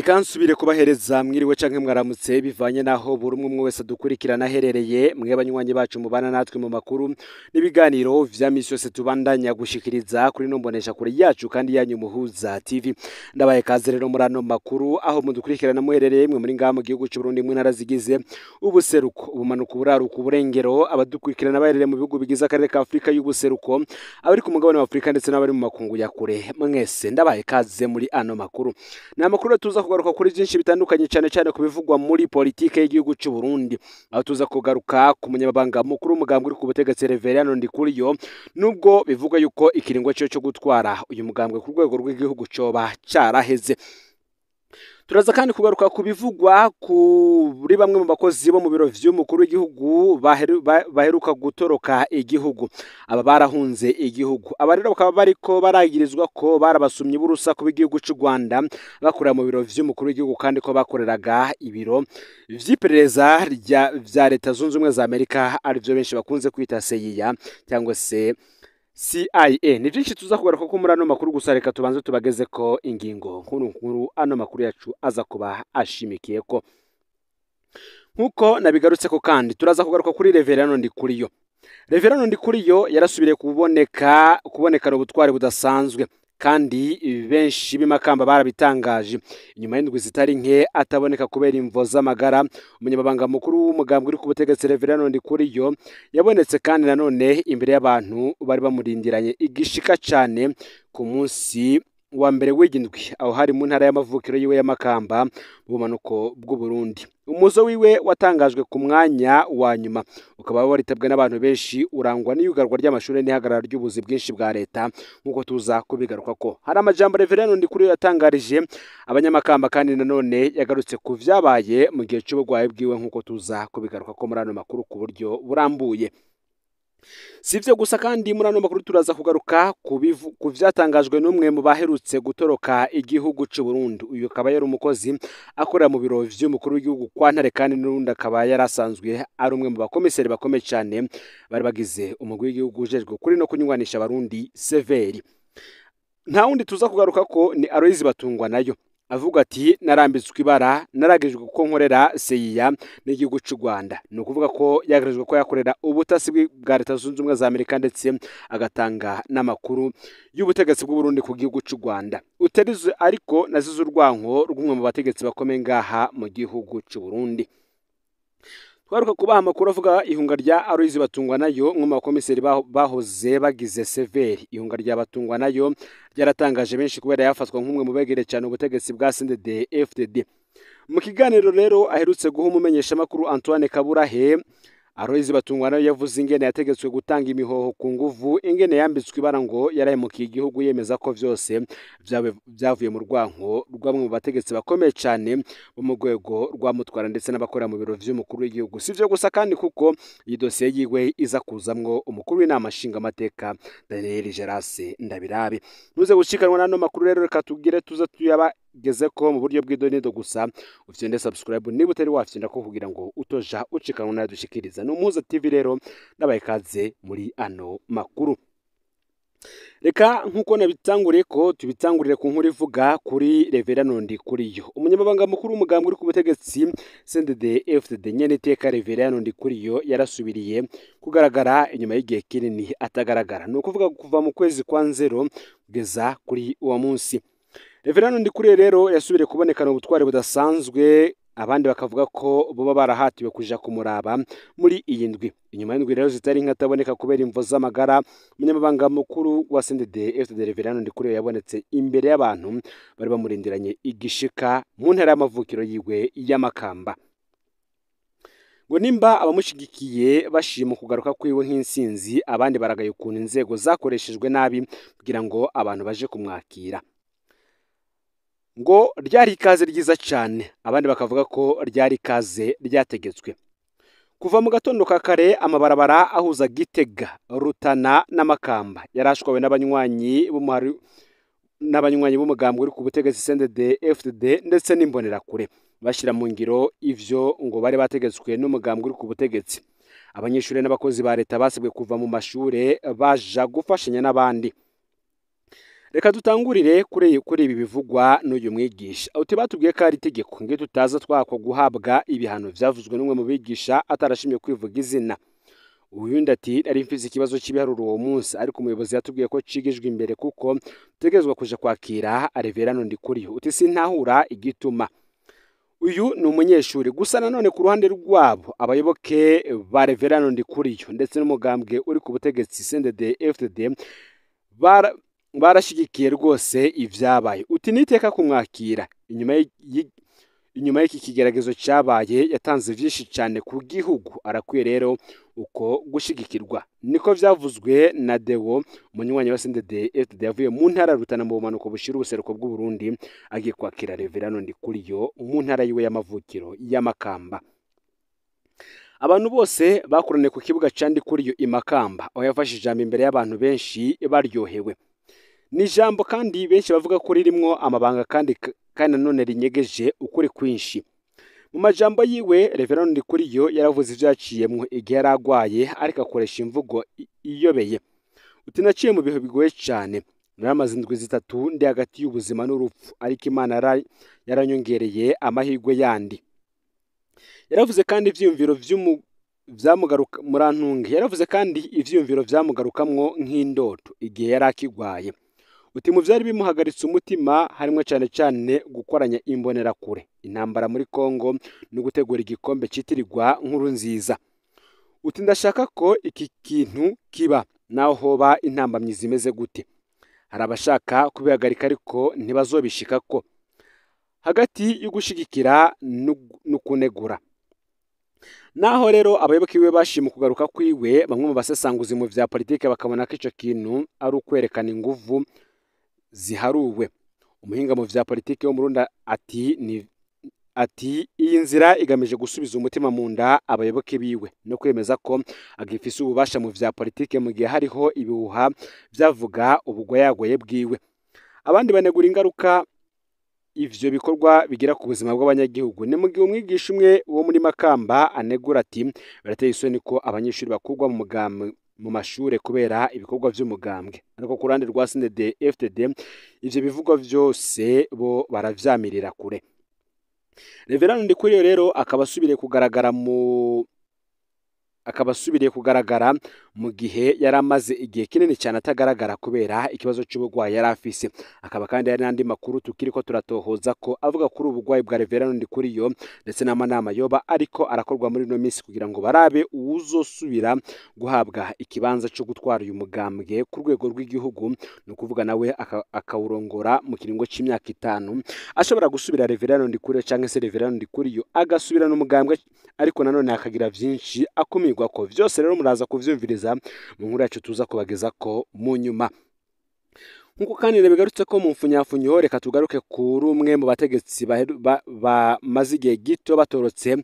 Reka nsubire kubahereza mwiriwe canke mwaramutse bivanye naho buri umwe wese dukurikirana aherereye mwe banywanyi bacu mubana natwe mu makuru n'ibiganiro vya misi yose tubandanya gushikiriza kuri nombonesha kure yacu kandi yanyu muhuza TV. Ndabaye kaze rero muri ano makuru aho mudukurikirana muherereye mwe muri ngaha mu gihugu cy'u Burundi mu ntara zigize ubuseruko ubumanuko buraruko uburengero abadukurikirana baherereye mu bihugu bigize akarere ka Afrika y'ubuseruko abari ku mugabane wa Afrika ndetse n'abari mu makungu ya kure mwese ndabaye kaze muri ano makuru. Na makuru tuza kugaruka kuri byinshi bitandukanye cyane kubivugwa muri politike y'igihugu cy'u Burundi aho tuza kugaruka ku munyabanga mukuru umugambwe uri ku butegetsi Reverend Ndikuriyo nubwo bivugwa yuko ikiringo cyo gutwara uyu mugambwe ku rwego rw'igihugu coba caraheze. Turaza kandi kugaruka kubivugwa kuri bamwe mu bakozi bo mu biro vy'umukuru w'igihugu baheruka gutoroka igihugu aba barahunze igihugu aba rero bakaba bariko baragirizwa ko barabasumye burusa ku b'igihugu cy'u Rwanda bakorera mu biro vy'umukuru w'igihugu kandi ko bakoreraga ibiro vy'iperereza vya leta zunze ubumwe za Amerika arivyo benshi bakunze kwita CIA cyangwa se CIA. Ni byinshi tuza kugaruka ko muri ano makuru gusa reka tubanze tubageze ko ingingo nkuru ano makuru yacu aza kuba ashimikiye ko nkuko nabigarutse ko kandi turaza kugaruka kuri Reverend Ndikuriyo. Reverend Ndikuriyo yarasubiriye kuboneka ubutwari budasanzwe kandi benshi b'imakamba barabitangaje inyuma y'indwi zitari nke ataboneka kubera imvo z'amagara. Umunyabanga mukuru w'umugambwe uri ku butegetsi Reverend Ndikuriyo yabonetse kandi nanone imbere y'abantu bari bamurindiranye igishika cyane ku munsi wa mbere w'igindwi aho hari mu ntara y'amavukiro yiwe y'amakamba mu bumanuko bw'u Burundi. Umuzo wiwe watangajwe ku mwanya wa nyuma ukaba waritabwe n'abantu benshi urangwa n'iyugarwa ry'amashuri n'ihagarara ry'ubuzi bwinshi bwa leta nkuko tuza kubigaruka ko hari amajambo Reverend Ndikuriyo yatangarije abanyamakamba kandi nanone yagarutse ku vyabaye mu gihe cy'ubugwayi bwiwe nkuko tuza kubigaruka ko muri ano makuru ku buryo burambuye. Sivyo gusa kandi muri ano makuru turaza kugaruka ku vyatangajwe n'umwe mu baherutse gutoroka igihugu cy'u Burundi. Uyu akaba yari umukozi akorera mu biro vy'umukuru w'igihugu kwa Ntare kandi n'urundi akaba yarasanzwe ari umwe mu bakomiseri bakomeye cyane bari bagize umugwi w'igihugu ujejwe kuri no kunywanisha abarundi severi. Nta wundi tuza kugaruka ko ni Aloyizi Batungwanayo avuga ati narambitswe ibara naragejwe ko nkorera CIA n'igihugu cy'u Rwanda. Ni ukuvuga ko yagarejwe ko yakorera ubutasi bwa leta zunze ubumwe za Amerika ndetse agatanga n'amakuru y'ubutegetsi bw'u Burundi ku gihugu cy'u Rwanda. Uterize ariko nazize urwanko rw'umwe mu bategetsi bakomeye ngaha mu gihugu cy'u Burundi. Twaruka kubaha amakuru avuga ihunga rya Aloyizi Batungwanayo mu bakomiseri bahoze bagize severi. Ihunga rya Batungwanayo ryaratangaje benshi kubera yafatwa nk'umwe mu begere cyane ubutegetsi bwa CNDD-FDD. Mu kiganiro rero aherutse guha umumenyesha makuru Antoine Kaburahe, Aloyizi Batungwanayo yavuze ingene yategetswe gutanga imihoho ku nguvu, ingene yambitswe ibara ngo yarahemukiye igihugu yemeza ko vyose byavuye mu rwanko rw'amwe mu bategetsi bakomeye cyane bo mu rwego rw'amutwara ndetse n'abakorera mu biro vy'umukuru w'igihugu. Sivyo gusa kandi kuko iyi dosiye yiwe iza kuzamwo umukuru w'inama nshingamateka Daniel Gerase Ndabirabe. Nuze gushikanwa n'ano makuru rero reka tugire tuza tuyabageze ko mu buryo bw'idonido gusa ufite subscribe niba utari wafite ko kugira ngo utoja ucikanwa na dushikiriza Umuhuza TV rero ndabaye kaze muri ano makuru. Reka nkuko nabitanguriye ko tubitangurire ku nkuru ivuga kuri Reverend Ndikuriyo. Umunyamabanga mukuru w'umugambwe uri ku butegetsi CNDD-FDD nyene iteka Reverend Ndikuriyo yarasubiriye kugaragara inyuma y'igihe kinini atagaragara. No kuvuga kuva mu kwezi kwa Nzero kugeza kuri uwo munsi. Reverend Ndikuriyo rero yasubiriye kubonekana ubutwari budasanzwe abandi bakavuga ko boba barahatiwe kuja kumuraba muri iyi ndwi. Inyuma y'indwi rero zitari nkataboneka kubera imvo z'amagara, umunyamabanga mukuru wa CNDD-FDD Reverend Ndikuriyo yabonetse imbere y'abantu bari bamurindiranye igishika mu ntara y'amavukiro yiwe y'amakamba. Ngo nimba abamushigikiye bashima kugaruka kwiwe nk'insinzi, abandi baragaye ukuntu inzego zakoreshejwe nabi kugira ngo abantu baje kumwakira. Ngo ryari ikaze ryiza cyane, abandi bakavuga ko ryari ikaze ryategetswe. Kuva mu gatondo ka kare amabarabara ahuza Gitega, Rutana n'Amakamba yarashwawe n'abanywanyi b'umugambwe uri ku butegetsi CNDD-FDD ndetse n'imbonerakure bashira mu ngiro ivyo ngo bari bategetswe n'umugambwe uri ku butegetsi. Abanyeshuri n'abakozi ba leta basabwe kuva mu mashure baja gufashanya n'abandi. reka dutangurire kuri ibi bivugwa n'uyu mwigisha. Uti batubwiye ko ari itegeko nge tutaza twako guhabwa ibihano vyavuzwe n'umwe mu bigisha atarashimye kwivuga izina. Uyundi ati ari mfize ikibazo cy'ibiharuro uwo munsi, ariko umuyobozi yatubwiye ko cigijwe imbere kuko tegezwa kuja kwakira Reverano Ndikuriyo. Uti sintahura igituma. Uyu ni umunyeshuri gusa nanone ku ruhande rwabo abayoboke ba Reverano Ndikuriyo ndetse n'umugambwe uri ku butegetsi CNDD-FDD barashigikiye rwose ivyabaye. Uti niteka kumwakira inyuma y'iki kigeragezo cyabaye yatanze vyinshi cyane ku gihugu, arakwiye rero uko gushigikirwa. Niko vyavuzwe na Deo umunywanyi wa CNDD-FDD yavuye mu ntara Rutana mu bumanuko bushira ubuseruko bw'u Burundi agiye kwakira Reverano Ndikuriyo mu ntara yiwe y'amavukiro y'Amakamba. Abantu bose bakoraniye ku kibuga ca Ndikuriyo i Makamba aho yafashe ijambo imbere y'abantu benshi baryohewe. Ni ijambo kandi benshi bavuga ko ririmwo amabanga kandi nanone rinyegeje ukuri kwinshi. Mu majambo yiwe Reverano Ndikuriyo yaravuze ivyaciyemwo igihe yaragwaye, ariko akoresha imvugo iyobeye. Uti naciye mu bihe bigoye cyane, naramaze indwi zitatu ndi hagati y'ubuzima n'urupfu, ariko Imana yaranyongereye amahirwe yandi. Yaravuze kandi ivyiyumviro vyamugaruka murantunge. Yaravuze kandi ivyiyumviro vyamugarukamwo nk'indoto igihe yarakigwaye. Uti mu vyari bimuhagaritse umutima harimwo cyane cyane gukoranya imbonerakure, intambara muri Kongo no gutegura igikombe citirirwa Nkurunziza. Uti ndashaka ko iki kintu kiba naho hoba intambamyi zimeze gute. Hari abashaka kubihagarika ariko ntibazobishikako, hagati yo gushigikira no kunegura. Naho rero abayoboke biwe bashima kugaruka kwiwe, bamwe mu basesanguzi mu vya politike bakabona ko ico kintu ari ukwerekana inguvu ziharuwe. Umuhinga mu vya politike wo mu Burundi ati iyi nzira igamije gusubiza umutima mu nda abayoboke biwe no kwemeza ko agifise ububasha mu vya politike mu gihe hariho ibihuha vyavuga ubugwayagoye bwiwe. Abandi banegura ingaruka ivyo bikorwa bigira ku buzima bw'abanyagihugu. Ni mu gihe umwigisha umwe wo muri Makamba anegura ati birateye isoni ko abanyeshuri bakugwa mu mashure kubera ibikorwa vy'umugambwe, ariko ku ruhande rwa CNDD-FDD ivyo bivugwa vyose bo baravyamirira kure. Reverano Ndikuriyo rero akaba asubiriye kugaragara mu gihe yaramaze igihe kinini cyane atagaragara kubera ikibazo cy'ubugwayi yari afise. Akaba kandi hari n'andi makuru tukiriko turatohoza ko avuga kuri ubugwayi bwa Reverano Ndikuriyo ndetse n'amanama yoba ariko arakorwa muri no minsi kugira ngo barabe uwuzosubira guhabwa ikibanza cyo gutwara uyu mugambwe ku rwego rw'igihugu, no kuvuga nawe akawurongora mu kiringo c'imyaka 5. ashobora gusubira Reverano Ndikuriyo canke se Reverano Ndikuriyo agasubira n'umugambwe, ariko nanone akagira vyinshi akumirwa ko. Vyose rero muraza kuvyumviriza mu nkuru yacu tuza kubageza ko mu nyuma. Nkuko kandi bigarutse ko mu mfunyafunyo, reka tugaruke kuri umwe mu bategetsi bamaze igihe gito batorotse,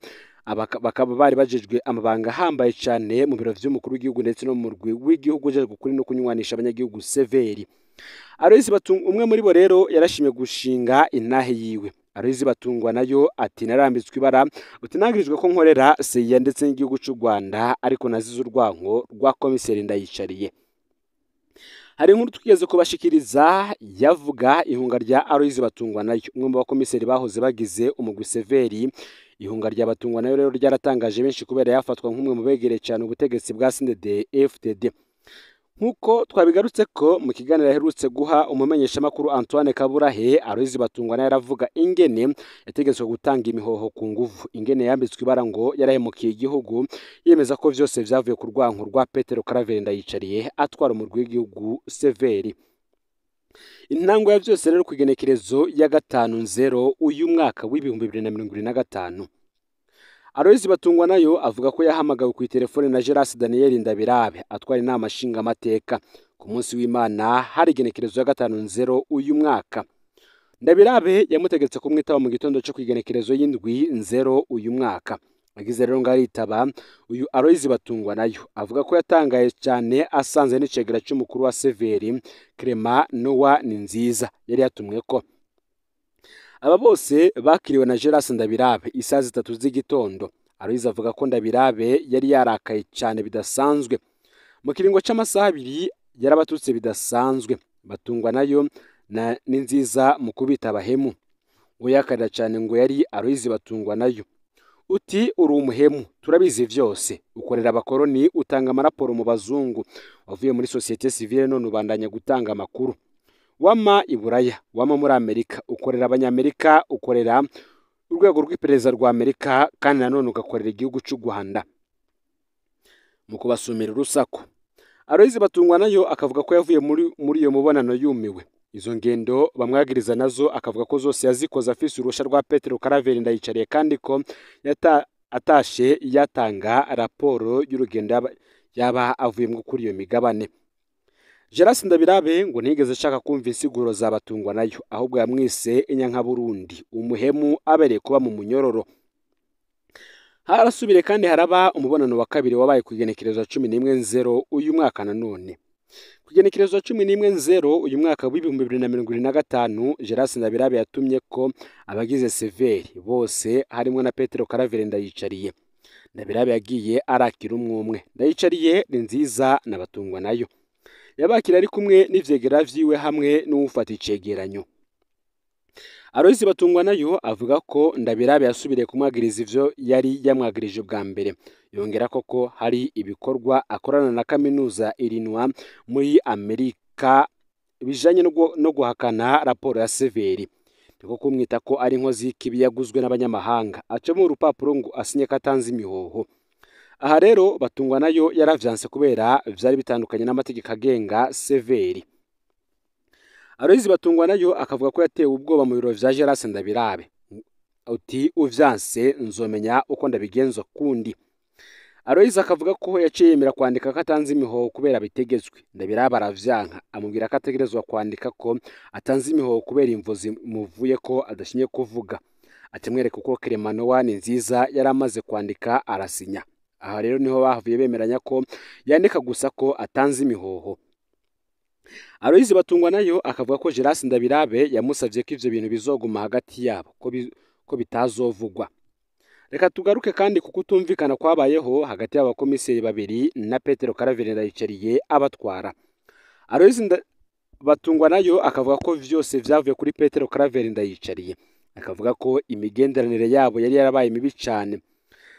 bakaba bari bajejwe amabanga hambaye cyane mu biro vy'umukuru w'igihugu ndetse no mu rwi w'igihugu uje gukuri no kunywanisha abanyagihugu severi. Aloyizi Batungwa umwe muri bo rero yarashimye gushinga intahe yiwe. Aloyizi Batungwa nayo ati narambitswe ibara, utinagirijwe ko nkorera seya ndetse n'igihugu cy'u Rwanda, ariko nazize urwanko rwa komiseri Ndayicariye. Hari inkuru twigeze kubashikiriza yavuga ihunga rya Aloyizi Batungwa nayo, umwe mu bakomiseri bahoze bagize umugwi severi. Ihunga rya Batungwa nayo rero ryaratangaje benshi kubera yafatwa nk'umwe mu begereye cyane ubutegetsi bwa CNDD-FDD. Nkuko twabigarutse ko mu kiganiro yaherutse guha umumenyesha makuru Antoine Kaburahe, Aloyizi Batungwa nayo aravuga ingene yategetswe gutanga imihoho ku nguvu, ingene yambitswe ibara ngo yarahemukiye igihugu, yemeza ko vyose vyavuye ku rwanko rwa Petero Karaveri Ndayicariye atwara umurwi w'igihugu severi. Intango ya vyose rero kwigenekerezo ya 5/0 uyu mwaka w'ibihumbi 2025. Aloyizi Batungwa nayo avuga ko yahamagawe ku telefone na Geras Daniel Ndabirabe atwara inama nshinga amateka ku munsi w'Imana hari igenekerezo ya 5/0 uyu mwaka. Ndabirabe yamutegetse kumwitaba mu gitondo cyo kwigenekerezo y'7/0 uyu mwaka. Agize rero ngaritaba uyu Aloyizi Batungwa nayo avuga ko yatangaye cyane asanze n'icegera cy'umukuru wa severi Clement Noah Ninziza yari yatumwe ko. Aba bose bakiriwe na Geras Ndabirabe isaha 3 z'igitondo. Aloyizi avuga ko Ndabirabe yari yarakaye cyane bidasanzwe. Mu kiringo c'amasaha 2 yarabatutse bidasanzwe. Batungwa nayo ni nziza mu kubita abahemu. Ngo yakarira cyane ngo yari Aloyizi Batungwa nayo. Uti uri umuhemu, turabizi byose, ukorera abakoroni, utanga amaraporo mu bazungu, wavuye muri societe civile none ubandanya gutanga amakuru. Wama i Buraya, wama muri Amerika, ukorera abanyamerika, ukorera urwego rw'iperereza rwa Amerika, kandi nanone ugakorera igihugu cy'u Rwanda mu kubasumira urusaku. Aloyizi Batungwa nayo akavuga ko yavuye muri iyo mubonano yumiwe. Izo ngendo bamwagiriza nazo akavuga ko zose yazikoze afise uruhusha rwa Petero Karaveri Ndayicariye, kandi ko atashe yatanga raporo y'urugendo yaba avuyemo kuri iyo migabane. Geras Ndabirabe ngo ntigeze ashaka kumva insiguro za Batungwa nayo, ahubwo yamwise inyanka Burundi, umuhemu abereye kuba mu munyororo. Harasubire kandi haraba umubonano wa kabiri wabaye ku igenekerezo 11/0 uyu mwaka. Nanone ku igenekerezo 11/0 uyu mwaka w'2025 Geras Ndabirabe yatumye ko abagize Severi bose harimo na Petero Karaveri Ndayicariye. Ndabirabe yagiye arakira umwe. Ndayicariye ni nziza na Batungwa nayo yabakira ari kumwe n'ivyegera vyiwe hamwe n'ufata icegeranyo. Aloyizi Batungwa nayo avuga ko Ndabirabe yasubiriye kumwagiriza ivyo yari yamwagirije bwa mbere. Yongera ko hari ibikorwa akorana na kaminuza Illinois muri Amerika bijanye no guhakana raporo ya Severi. Niko kumwita ko ari inkozi y'ikibi yaguzwe n'abanyamahanga, acamo urupapuro ngo asinye katanze imihoho. Aha rero Batungwa nayo yaravyanse kubera vyari bitandukanye n'amategeko agenga Severi. Aloyizi Batungwa nayo akavuga ko yatewe ubwoba mu biro vya Geras Ndabirabe. Uti uvyanse nzomenya uko ndabigenza kundi. Aloyizi akavuga ko yaciye yemera kwandika katanze imihoho kubera bitegetswe. Ndabirabe aravyanka, amubwira ko ategerezwa kwandika ko atanze imihoho kubera imvuzi muvuye ko adashinye kuvuga. Atemwereka uko Clemanoa ni nziza yari amaze kwandika arasinya. Aha rero niho bahavuye bemeranya ko yandika gusa ko atanze imihoho. Aloyizi Batungwa nayo akavuga ko Geras Ndabirabe yamusavye ko ivyo bintu bizoguma hagati yabo, ko bitazovugwa. Reka tugaruke kandi kuko utumvikana kwabayeho hagati y'abakomiseri babiri na Petero Karaveri Ndayicariye abatwara. Aloyizi Batungwa nayo akavuga ko vyose vyavuye kuri Petero Karaveri Ndayicariye. Akavuga ko imigenderanire yabo yari yarabaye mibi cyane.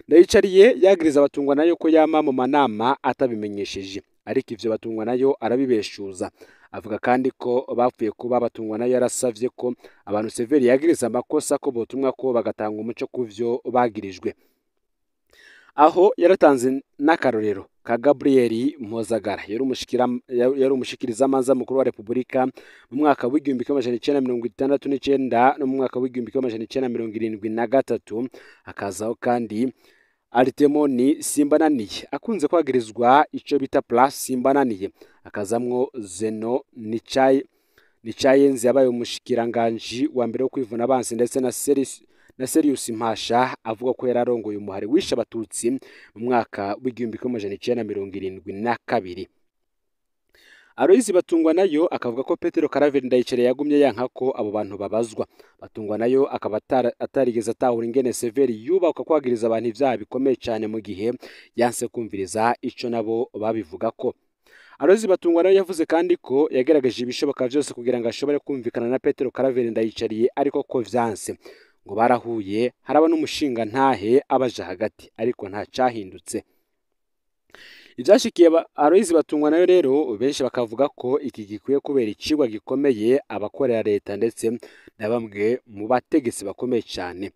Ndayicariye yagiriza Batungwa nayo ko yama mu manama atabimenyesheje, ariko ivyo Batungwa nayo arabibeshuza. Avuga kandi ko bapfuye kuba Batungwa nayo yarasavye ko abantu Severi yagiriza amakosa ko botumwa ko bagatanga umuco kuvyo bagirijwe. Aho yaratanze n'akarorero ka Gabriel Mpozagara yari umushikirizamanza mukuru wa Repubulika mu mwaka w'1969 no mu mwaka w'1973. Hakazaho kandi Artemoni Simbananiye akunze kwagirizwa ico bita Plus Simbananiye. Akazamwo Zeno Nicayenzi yabaye umushikiranganje wa mbere wo kwivuna abansi, ndetse na Serious Mpasha avuga ko yararongoye umuhari wisha abatutsi mu mwaka w'1972. Aloyizi Batungwa nayo akavuga ko Petero Karaveri Ndayicariye yagumye yanka ko abo bantu babazwa. Batungwa nayo akaba atarigeze atahura ingene Severi yubaka kwagiriza abantu ivyaha bikomeye cyane mu gihe yanse kumviriza ico nabo babivuga ko. Aloyizi Batungwa nayo yavuze kandi ko yagerageje ibishoboka byose kugira ngo ashobore kumvikana na Petero Karaveri Ndayicariye, ariko ko vyanse. Ngo barahuye haraba n'umushinga ntahe abaje hagati, ariko nta cyahindutse. Ivyashikiye Aloyizi Batungwa nayo rero benshi bakavuga ko iki gikwiye kubera icigwa gikomeye abakorera leta ndetse na bamwe mu bategetsi bakomeye cyane.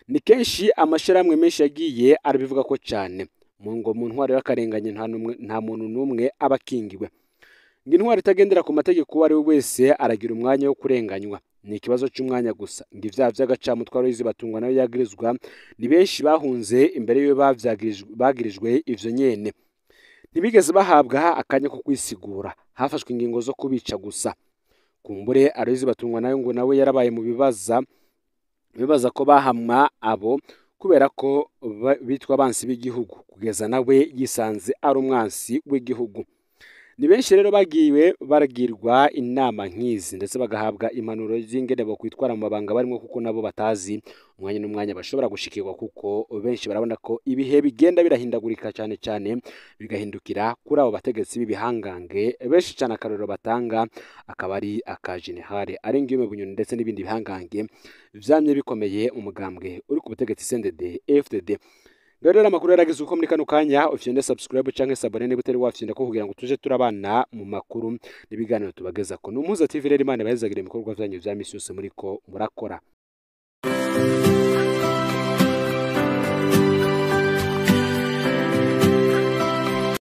Ni kenshi amashiramwe menshi yagiye arabivuga ko cyane mu ntwaro y'akarenganye nta muntu n'umwe abakingiwe. Ngo intwaro itagendera ku mategeko uwo ari we wese aragira umwanya wo kurenganywa. Ni ikibazo cy'umwanya gusa. Ngo ivyaha vy'agacamutwe Aloyizi Batungwa nayo yagirizwa ni benshi bahunze imbere yo bagirijwe ivyo nyene. Ntibigeze bahabwa akanya ko kwisigura, hafashwe ingingo zo kubica gusa. Kumbure Aloyizi Batungwa nayo ngo nawe yarabaye mu bibaza ko bahamwa abo kubera ko bitwa abansi b'igihugu, kugeza nawe yisanze ari umwansi w'igihugu. ni benshi rero bagiwe baragirwa inama nk'izi ndetse bagahabwa impanuro z'ingene bo kwitwara mu mabanga barimo kuko nabo batazi umwanya n'umwanya bashobora gushikirwa kuko benshi barabona ko ibihe bigenda birahindagurika cyane cyane bigahindukira kuri abo bategetsi b'ibihangange benshi cyane akarorero batanga akaba ari aka General Arenguiyome Bunyoni ndetse n'ibindi bihangange vyamye bikomeye umugambwe uri ku butegetsi CNDD FDD. Rero amakuru yaragizwe uko muri kano kanya ufyende subscribe canke sabone niba utari wafyenda ko kugira ngo tuje turabana mu makuru n'ibiganiro tubageza ko Numuza TV rero Imana bahezagire ibikorwa vyanyu vya misi yose muriko murakora.